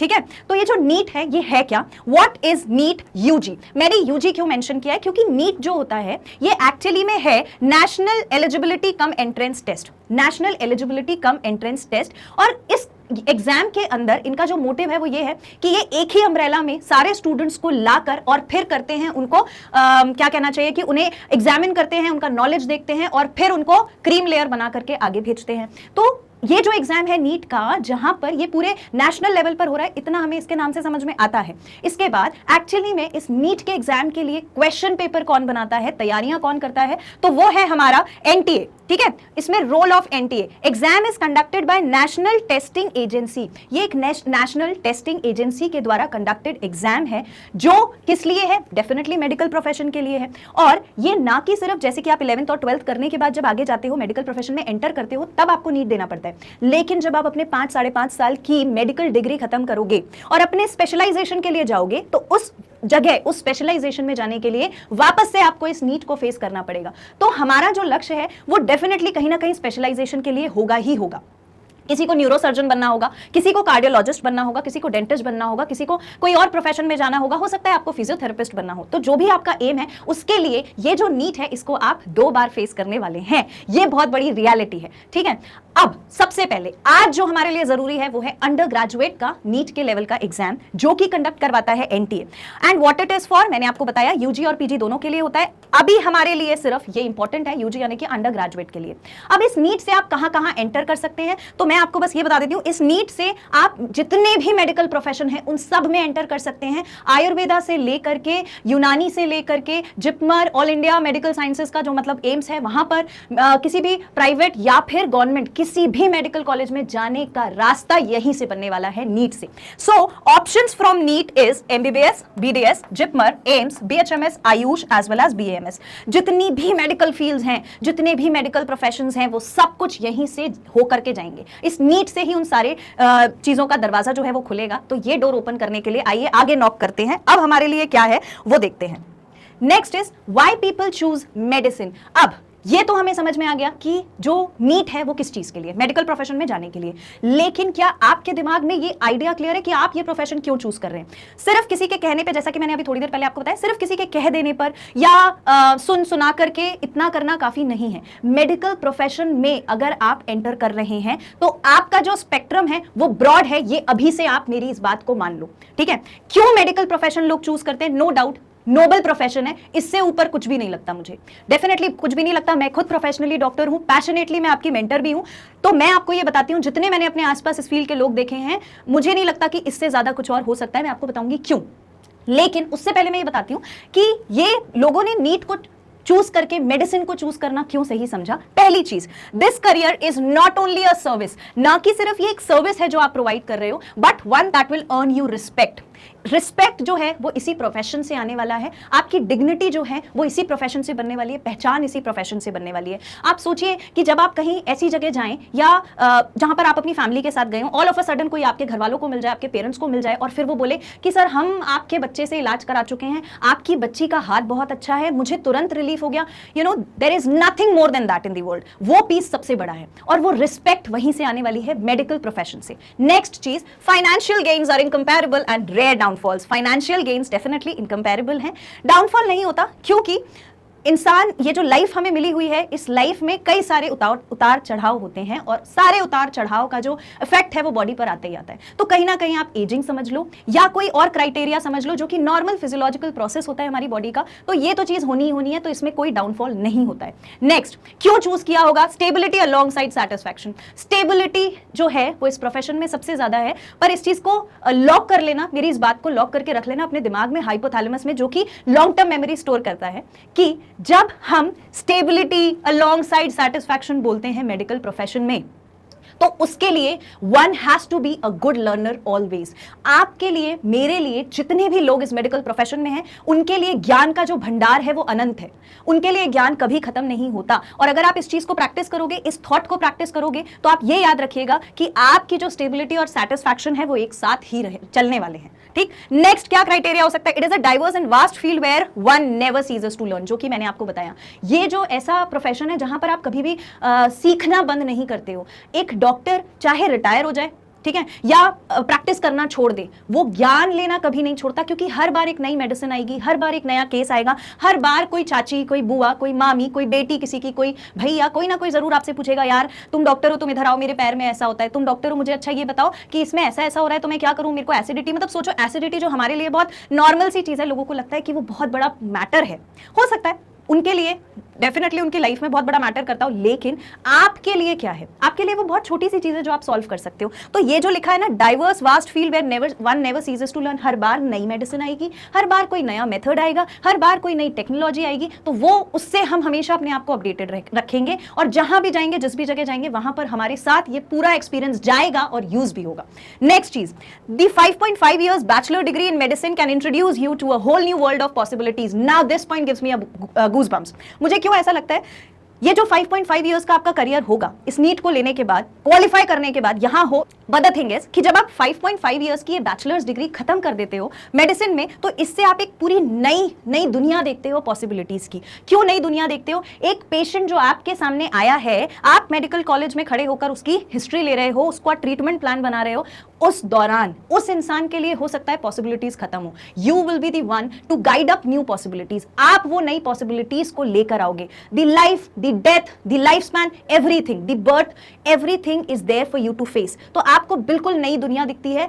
ठीक है। तो ये जो नीट है ये है क्या, व्हाट इज नीट यूजी। मैंने यूजी क्यों मेंशन किया है, क्योंकि नीट जो होता है ये एक्चुअली में है national eligibility cum entrance test, national eligibility cum entrance test. और इस एग्जाम के अंदर इनका जो मोटिव है वो ये है कि ये एक ही अम्ब्रेला में सारे स्टूडेंट्स को लाकर और फिर करते हैं उनको क्या कहना चाहिए कि उन्हें एग्जामिन करते हैं, उनका नॉलेज देखते हैं और फिर उनको क्रीम लेयर बना करके आगे भेजते हैं। तो ये जो एग्जाम है नीट का, जहां पर ये पूरे नेशनल लेवल पर हो रहा है, इतना हमें इसके नाम से समझ में आता है। इसके बाद एक्चुअली में इस नीट के एग्जाम के लिए क्वेश्चन पेपर कौन बनाता है, तैयारियां कौन करता है, तो वो है हमारा एनटीए। ठीक है, इसमें role of NTA, exam is conducted by national testing agency. ये एक नेशनल टेस्टिंग एजेंसी के द्वारा कंडक्टेड एग्जाम है, जो किस लिए है, डेफिनेटली मेडिकल प्रोफेशन के लिए है। और ये ना कि सिर्फ जैसे कि आप 11th और 12th करने के बाद जब आगे जाते हो, मेडिकल प्रोफेशन में एंटर करते हो, तब आपको नीट देना पड़ता है। लेकिन जब आप अपने 5 साढ़े 5 साल की मेडिकल डिग्री खत्म करोगे और अपने स्पेशलाइजेशन के लिए जाओगे, तो उस जगह, उस स्पेशलाइजेशन में जाने के लिए वापस से आपको इस नीट को फेस करना पड़ेगा। तो हमारा जो लक्ष्य है वो डेफिनेटली कहीं ना कहीं स्पेशलाइजेशन के लिए होगा ही होगा। किसी को न्यूरोसर्जन बनना होगा, किसी को कार्डियोलॉजिस्ट बनना होगा, किसी को डेंटिस्ट बनना होगा, किसी को कोई और प्रोफेशन में जाना होगा, हो सकता है आपको फिजियोथेरेपिस्ट बनना हो। तो जो भी आपका एम है उसके लिए ये जो नीट है इसको आप 2 बार फेस करने वाले हैं। ये बहुत बड़ी रियलिटी है। ठीक है, अब सबसे पहले आज जो हमारे लिए जरूरी है वो है अंडर ग्रेजुएट का नीट के लेवल का एग्जाम, जो कि कंडक्ट करवाता है NTA. And what it is for, मैंने आपको बताया यूजी और पीजी दोनों के लिए होता है। अभी हमारे लिए सिर्फ ये इंपॉर्टेंट है यूजी यानी कि अंडर ग्रेजुएट के लिए। अब इस नीट से आप कहां कहां एंटर कर सकते हैं, तो मैं आपको बस ये बता देती हूं, इस नीट से आप जितने भी मेडिकल प्रोफेशन है उन सब में एंटर कर सकते हैं। आयुर्वेदा से लेकर के, यूनानी से लेकर के, JIPMER, all India medical sciences का जो मतलब एम्स है वहां पर, किसी भी प्राइवेट या फिर गवर्नमेंट किसी भी मेडिकल कॉलेज में जाने का रास्ता यहीं से बनने वाला है नीट से। So options from NEET is MBBS, BDS, JIPMER, AIIMS, BHMS, AYUSH as well as BMS. जितनी भी मेडिकल फील्ड्स हैं, जितने भी मेडिकल प्रोफेशंस हैं, वो सब कुछ यहीं से होकर के जाएंगे। इस नीट से ही उन सारे चीजों का दरवाजा जो है वो खुलेगा। तो ये डोर ओपन करने के लिए आइए आगे नॉक करते हैं। अब हमारे लिए क्या है वो देखते हैं। Next is why people choose medicine. अब ये तो हमें समझ में आ गया कि जो नीट है वो किस चीज के लिए, मेडिकल प्रोफेशन में जाने के लिए। लेकिन क्या आपके दिमाग में ये आइडिया क्लियर है कि आप ये प्रोफेशन क्यों चूज कर रहे हैं? सिर्फ किसी के कहने पे, जैसा कि मैंने अभी थोड़ी देर पहले आपको बताया, सिर्फ किसी के कह देने पर या सुना करके इतना करना काफी नहीं है। मेडिकल प्रोफेशन में अगर आप एंटर कर रहे हैं तो आपका जो स्पेक्ट्रम है वो ब्रॉड है। ये अभी से आप मेरी इस बात को मान लो। ठीक है, क्यों मेडिकल प्रोफेशन लोग चूज करते हैं? नो डाउट नोबल प्रोफेशन है, इससे ऊपर कुछ भी नहीं लगता मुझे, डेफिनेटली कुछ भी नहीं लगता। मैं खुद प्रोफेशनली डॉक्टर हूं, पैशनेटली मैं आपकी मेंटर भी हूं। तो मैं आपको ये बताती हूं, जितने मैंने अपने आसपास इस फील्ड के लोग देखे हैं, मुझे नहीं लगता कि इससे ज्यादा कुछ और हो सकता है। मैं आपको बताऊंगी क्यों। लेकिन उससे पहले मैं ये बताती हूं कि ये लोगों ने नीट को चूज करके मेडिसिन को चूज करना क्यों सही समझा। पहली चीज, this career is not only a service, ना कि सिर्फ ये एक सर्विस है जो आप प्रोवाइड कर रहे हो, but one that will earn you respect. Respect जो है वो इसी प्रोफेशन से आने वाला है। आपकी डिग्निटी जो है वो इसी प्रोफेशन से बनने वाली है, पहचान इसी प्रोफेशन से बनने वाली है। आप सोचिए कि जब आप कहीं ऐसी जगह जाएं या जहां पर आप अपनी फैमिली के साथ गए हो, ऑल ऑफ अ सडन कोई आपके घर वालों को मिल जाए, आपके पेरेंट्स को मिल जाए और फिर वो बोले कि सर हम आपके बच्चे से इलाज करा चुके हैं, आपकी बच्ची का हाथ बहुत अच्छा है, मुझे तुरंत रिलीफ हो गया। You know, there is nothing more than that in the world. वो पीस सबसे बड़ा है और वो रिस्पेक्ट वहीं से आने वाली है, मेडिकल प्रोफेशन से। नेक्स्ट चीज, financial gains are incomparable and rare downfalls. Financial gains definitely incomparable हैं, डाउनफॉल नहीं होता, क्योंकि इंसान, ये जो लाइफ हमें मिली हुई है, इस लाइफ में कई सारे उतार चढ़ाव होते हैं और सारे उतार चढ़ाव का जो इफेक्ट है वो बॉडी पर आते ही आता है। तो कहीं ना कहीं आप एजिंग समझ लो या कोई और क्राइटेरिया समझ लो जो कि नॉर्मल फिजियोलॉजिकल प्रोसेस होता है हमारी बॉडी का, तो ये तो चीज होनी ही होनी है, तो इसमें कोई डाउनफॉल नहीं होता है। नेक्स्ट, क्यों चूज किया होगा? Stability along side satisfaction. Stability जो है वो इस प्रोफेशन में सबसे ज्यादा है, पर इस चीज को लॉक कर लेना, मेरी इस बात को लॉक करके रख लेना अपने दिमाग में, हाइपोथैलेमस में, जो कि लॉन्ग टर्म मेमोरी स्टोर करता है कि जब हम स्टेबिलिटी अलोंग साइड सेटिस्फैक्शन बोलते हैं मेडिकल प्रोफेशन में, तो उसके लिए one has to be a good learner always. आपके लिए, मेरे लिए, जितने भी लोग इस मेडिकल प्रोफेशन में हैं, उनके लिए ज्ञान का जो भंडार है वो अनंत है। उनके लिए ज्ञान कभी खत्म नहीं होता। और अगर आप इस चीज को प्रैक्टिस करोगे, इस थॉट को प्रैक्टिस करोगे, तो आप ये याद रखिएगा कि आपकी जो स्टेबिलिटी और सेटिस्फैक्शन है वो एक साथ ही चलने वाले हैं। ठीक, नेक्स्ट क्या क्राइटेरिया हो सकता है? It is a diverse and vast field where one never ceases to learn, जो कि मैंने आपको बताया। ये जो ऐसा प्रोफेशन है जहां पर आप कभी भी सीखना बंद नहीं करते हो। एक डॉक्टर चाहे रिटायर हो जाए, ठीक है, या प्रैक्टिस करना छोड़ दे, वो ज्ञान लेना कभी नहीं छोड़ता, क्योंकि हर बार एक नई मेडिसिन आएगी, हर बार एक नया केस आएगा, हर बार कोई चाची, कोई बुआ, कोई मामी, कोई बेटी किसी की, कोई भैया, कोई ना कोई जरूर आपसे पूछेगा, यार तुम डॉक्टर हो, तुम इधर आओ, मेरे पैर में ऐसा होता है, तुम डॉक्टर हो, मुझे अच्छा ये बताओ कि इसमें ऐसा ऐसा हो रहा है, तो मैं क्या करूं, मेरे को एसिडिटी, मतलब सोचो एसिडिटी जो हमारे लिए बहुत नॉर्मल सी चीज है, लोगों को लगता है कि वो बहुत बड़ा मैटर है, हो सकता है उनके लिए डेफिनेटली उनकी लाइफ में बहुत बड़ा मैटर करता हो, लेकिन आपके लिए क्या है, आपके लिए वो बहुत छोटी सी चीज है जो आप सॉल्व कर सकते हो। तो ये जो लिखा है ना, diverse vast field where never one never ceases to learn, हर बार नई मेडिसिन आएगी, हर बार कोई नया मेथड आएगा, हर बार कोई नई टेक्नोलॉजी आएगी, तो वो उससे हम हमेशा अपने आप को अपडेटेड रखेंगे, और जहां भी जाएंगे, जिस भी जगह जाएंगे, वहां पर हमारे साथ ये पूरा एक्सपीरियंस जाएगा और यूज भी होगा। नेक्स्ट चीज, the 5.5 years bachelor degree in medicine can introduce you to a whole new world of possibilities. Now this point gives me a goosebumps. मुझे क्यों ऐसा लगता है, ये जो 5.5 इयर्स का आपका करियर होगा, इस नीट को लेने के बाद, क्वालिफाई करने के बाद, यहां हो, बट द थिंग इज कि जब आप 5.5 इयर्स की ये बैचलर्स डिग्री खत्म कर देते हो मेडिसिन में, तो इससे आप एक पूरी नई दुनिया देखते हो पॉसिबिलिटीज की। क्यों नई दुनिया देखते हो? एक पेशेंट जो आपके सामने आया है, आप मेडिकल कॉलेज में खड़े होकर उसकी हिस्ट्री ले रहे हो, उसका ट्रीटमेंट प्लान बना रहे हो, उस दौरान उस इंसान के लिए हो सकता है पॉसिबिलिटीज खत्म हो। You will be the one to guide up new possibilities. आप वो नई पॉसिबिलिटीज को लेकर आओगे। The life, the death, the life span, everything, the birth, everything is there for you to face. तो आपको बिल्कुल नई दुनिया दिखती है।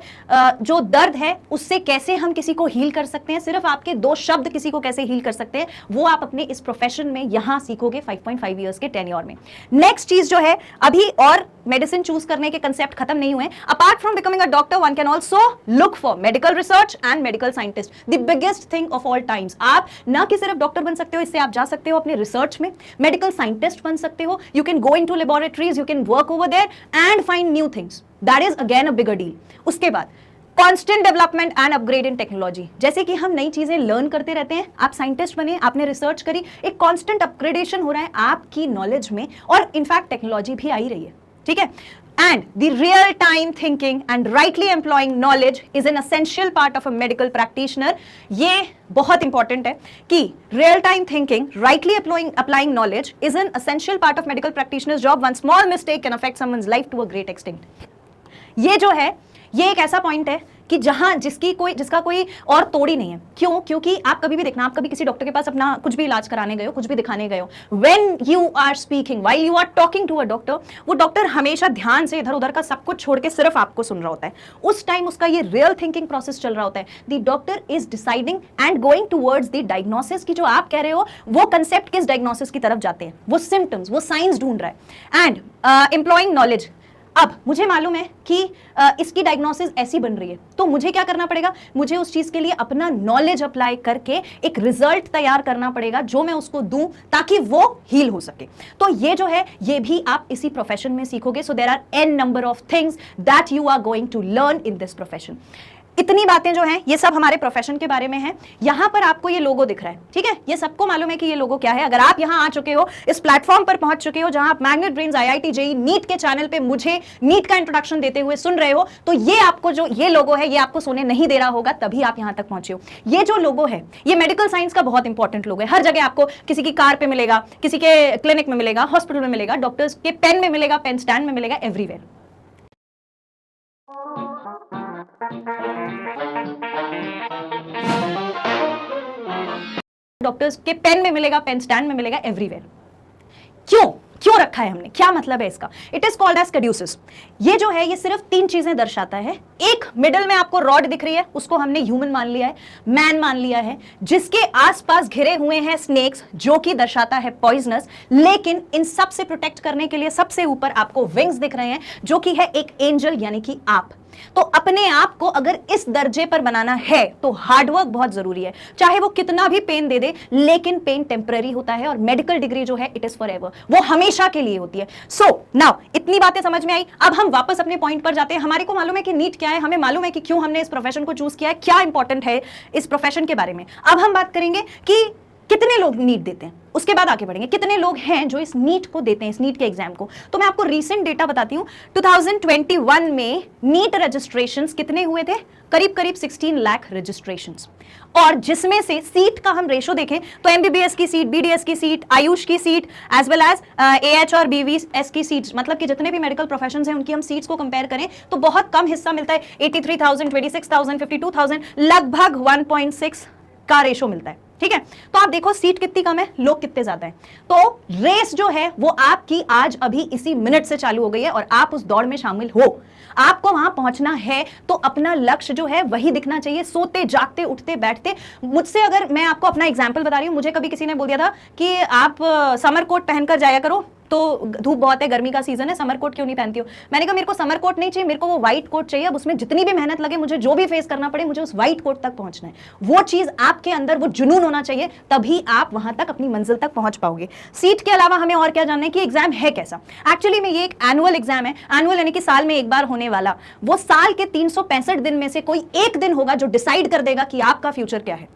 जो दर्द है उससे कैसे हम किसी को हील कर सकते हैं, सिर्फ आपके 2 शब्द किसी को कैसे हील कर सकते हैं, वो आप अपने इस प्रोफेशन में यहां सीखोगे 5.5 इयर्स के टेन्योर में। नेक्स्ट चीज जो है, अभी और मेडिसिन चूज करने के कंसेप्ट खत्म नहीं हुए। Apart from becoming a doctor, one can also look for medical research and medical scientist, the biggest thing of all times. आप ना कि सिर्फ डॉक्टर बन सकते हो, इससे आप जा सकते हो अपने रिसर्च में, मेडिकल साइंटिस्ट बन सकते हो। You can go into laboratories, you can work over there and find new things. That is again a bigger deal. उसके बाद constant development and upgrade in technology, जैसे कि हम नई चीजें लर्न करते रहते हैं। आप साइंटिस्ट बने, आपने रिसर्च करी, एक कॉन्स्टेंट अपग्रेडेशन हो रहा है आपकी नॉलेज में, और इनफैक्ट टेक्नोलॉजी भी आई रही है, ठीक है। And the real-time thinking and rightly employing knowledge is an essential part of a medical practitioner. ये बहुत important है कि real-time thinking, rightly applying knowledge is an essential part of medical practitioner's job. One small mistake can affect someone's life to a great extent. ये जो है, ये एक ऐसा पॉइंट है कि जहां जिसका कोई और तोड़ ही नहीं है। क्यों? क्योंकि आप कभी भी देखना, आप कभी किसी डॉक्टर के पास अपना कुछ भी इलाज कराने गए हो, कुछ भी दिखाने गए हो, when you are speaking, while you are talking to a doctor, वो डॉक्टर हमेशा ध्यान से इधर उधर का सब कुछ छोड़ के सिर्फ आपको सुन रहा होता है। उस टाइम उसका ये रियल थिंकिंग प्रोसेस चल रहा होता है। The doctor is deciding and going towards the diagnosis की जो आप कह रहे हो, वो कंसेप्ट किस डायग्नोसिस की तरफ जाते हैं, वो सिम्टम्स, वो साइंस ढूंढ रहा है। एंड एम्प्लॉइंग नॉलेज, अब मुझे मालूम है कि इसकी डायग्नोसिस ऐसी बन रही है, तो मुझे क्या करना पड़ेगा, मुझे उस चीज के लिए अपना नॉलेज अप्लाई करके एक रिजल्ट तैयार करना पड़ेगा जो मैं उसको दूं ताकि वो हील हो सके। तो ये जो है, ये भी आप इसी प्रोफेशन में सीखोगे। So there are n number of things that you are going to learn in this profession. इतनी बातें जो हैं, ये सब हमारे प्रोफेशन के बारे में है। यहां पर आपको ये लोगो दिख रहा है, ठीक है, ये सबको मालूम है कि ये लोगो क्या है। अगर आप यहां आ चुके हो, इस प्लेटफॉर्म पर पहुंच चुके हो जहां आप magnet brains IIT JEE NEET के चैनल पे मुझे नीट का इंट्रोडक्शन देते हुए सुन रहे हो, तो ये आपको जो ये लोगो है, ये आपको सोने नहीं दे रहा होगा, तभी आप यहां तक पहुंचे हो। ये जो लोगो है, ये मेडिकल साइंस का बहुत इंपॉर्टेंट लोगो है। हर जगह आपको किसी की कार पे मिलेगा, किसी के क्लिनिक में मिलेगा, हॉस्पिटल में मिलेगा, डॉक्टर्स के पेन में मिलेगा, पेन स्टैंड में मिलेगा, एवरीवेयर। डॉक्टर्स के पेन में मिलेगा, पेन स्टैंड में मिलेगा, एवरीवेयर। क्यों रखा है हमने, क्या मतलब है इसका? It is called as caduceus. ये जो है, ये सिर्फ 3 चीजें दर्शाता है। एक, मिडिल में आपको रॉड दिख रही है, उसको हमने ह्यूमन मान लिया है, मैन मान लिया है, जिसके आसपास घिरे हुए हैं स्नेक्स, जो कि दर्शाता है पॉइजनस। लेकिन इन सब से प्रोटेक्ट करने के लिए सबसे ऊपर आपको विंग्स दिख रहे हैं, जो कि है एक एंजल, यानी कि आप। तो अपने आप को अगर इस दर्जे पर बनाना है तो हार्डवर्क बहुत जरूरी है। चाहे वो कितना भी पेन दे दे, लेकिन पेन टेम्पररी होता है, और मेडिकल डिग्री जो है, इट इज फॉरएवर, वो हमेशा के लिए होती है। सो नाउ इतनी बातें समझ में आई। अब हम वापस अपने पॉइंट पर जाते हैं। हमारे को मालूम है कि नीट क्या है, हमें मालूम है कि क्यों हमने इस प्रोफेशन को चूज किया है, क्या इंपॉर्टेंट है इस प्रोफेशन के बारे में। अब हम बात करेंगे कि कितने लोग नीट देते हैं, उसके बाद आगे बढ़ेंगे। कितने लोग हैं जो इस नीट को देते हैं, इस नीट के एग्जाम को? तो मैं आपको रीसेंट डेटा बताती हूं। 2021 में नीट रजिस्ट्रेशंस कितने हुए थे? करीब करीब 16 लाख रजिस्ट्रेशंस, और जिसमें से सीट का हम रेशो देखें तो एमबीबीएस की सीट, बीडीएस की सीट, आयुष की seat, as well as AH और बीवीएस की सीट्स, मतलब कि जितने भी मेडिकल प्रोफेशंस हैं उनकी हम सीट्स को कंपेयर करें तो बहुत कम हिस्सा मिलता है। 83,000, 26,000, 52,000, लगभग 1.6 का रेशो मिलता है। ठीक है, तो आप देखो सीट कितनी कम है, लोग कितने ज्यादा हैं। तो रेस जो है वो आपकी आज अभी इसी मिनट से चालू हो गई है और आप उस दौड़ में शामिल हो। आपको वहां पहुंचना है तो अपना लक्ष्य जो है वही दिखना चाहिए, सोते जागते उठते बैठते। मुझसे अगर मैं आपको अपना एग्जाम्पल बता रही हूं, मुझे कभी किसी ने बोल दिया था कि आप समर कोट पहनकर जाया करो, तो धूप बहुत है, गर्मी का सीजन है, समर कोट क्यों नहीं पहनती हो? मैंने कहा मेरे को समर कोट नहीं चाहिए, मेरे को वो व्हाइट कोट चाहिए। अब उसमें जितनी भी मेहनत लगे, मुझे जो भी फेस करना पड़े, मुझे उस व्हाइट कोट तक पहुंचना है। वो चीज आपके अंदर, वो जुनून होना चाहिए, तभी आप वहां तक अपनी मंजिल तक पहुंच पाओगे। सीट के अलावा हमें और क्या जानना है कि एग्जाम है कैसा। एक्चुअली में ये एक एनुअल एग्जाम है। एनुअल यानी कि साल में एक बार होने वाला। वो साल के 365 दिन में से कोई एक दिन होगा जो डिसाइड कर देगा कि आपका फ्यूचर क्या है।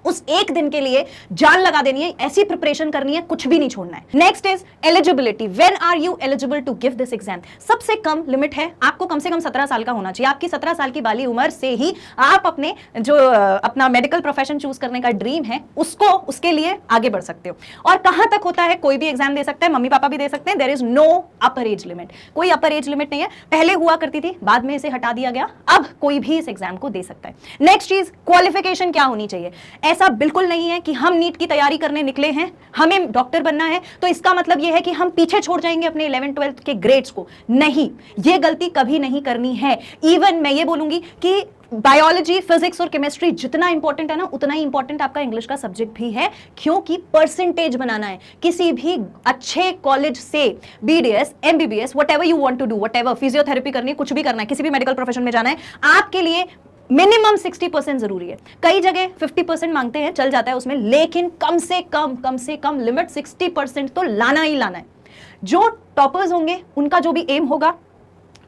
उस एक दिन के लिए जान लगा देनी है, ऐसी प्रिपरेशन करनी है, कुछ भी नहीं छोड़ना है। Next is eligibility. When are you eligible to give this exam? सबसे कम लिमिट है, आपको कम से कम 17 साल का होना चाहिए। आपकी 17 साल की बाली उम्र से ही आप अपने जो अपना मेडिकल प्रोफेशन चूज करने का ड्रीम है उसको, उसके लिए आगे बढ़ सकते हो। और कहां तक होता है? कोई भी एग्जाम दे सकता है, मम्मी पापा भी दे सकते हैं। There is no upper age limit, कोई अपर एज लिमिट नहीं है। पहले हुआ करती थी, बाद में इसे हटा दिया गया, अब कोई भी इस एग्जाम को दे सकता है। नेक्स्ट चीज, क्वालिफिकेशन क्या होनी चाहिए? ऐसा बिल्कुल नहीं है कि हम नीट की तैयारी करने निकले हैं, हमें डॉक्टर बनना है, तो इसका मतलब यह है कि हम पीछे छोड़ जाएंगे अपने 11th 12th के ग्रेड्स को। नहीं, यह गलती कभी नहीं करनी है। इवन मैं ये बोलूंगी कि बायोलॉजी, फिजिक्स और केमिस्ट्री जितना इंपॉर्टेंट है ना, उतना ही इंपॉर्टेंट आपका इंग्लिश का सब्जेक्ट भी है, क्योंकि परसेंटेज बनाना है। किसी भी अच्छे कॉलेज से BDS, MBBS, whatever you want to do, whatever, physiotherapy करनी है, कुछ भी करना है, किसी भी मेडिकल प्रोफेशन में जाना है, आपके लिए मिनिमम 60% जरूरी है। कई जगह 50% मांगते हैं, चल जाता है उसमें, लेकिन कम से कम लिमिट 60% तो लाना ही लाना है। जो टॉपर्स होंगे उनका जो भी एम होगा,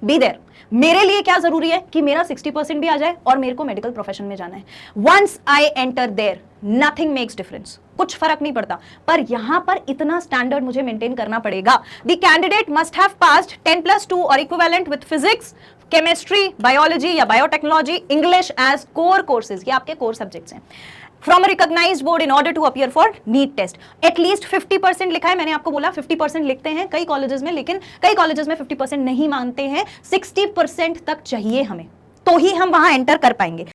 बी देयर। मेरे लिए क्या जरूरी है कि मेरा 60% भी आ जाए और मेरे को मेडिकल प्रोफेशन में जाना है। Once I enter there, nothing makes difference, कुछ फर्क नहीं पड़ता। पर यहां पर इतना स्टैंडर्ड मुझे मेंटेन करना पड़ेगा। The candidate must have passed 10+2 और equivalent with physics, chemistry, biology या biotechnology, English as core courses, ये आपके कोर सब्जेक्ट्स हैं, from recognized board in order to appear for NEET test. At least 50% लिखा है, मैंने आपको बोला 50% लिखते हैं कई कॉलेजेस में, लेकिन कई कॉलेजेस में 50% नहीं मानते हैं, 60% तक चाहिए हमें, तो ही हम वहां एंटर कर पाएंगे।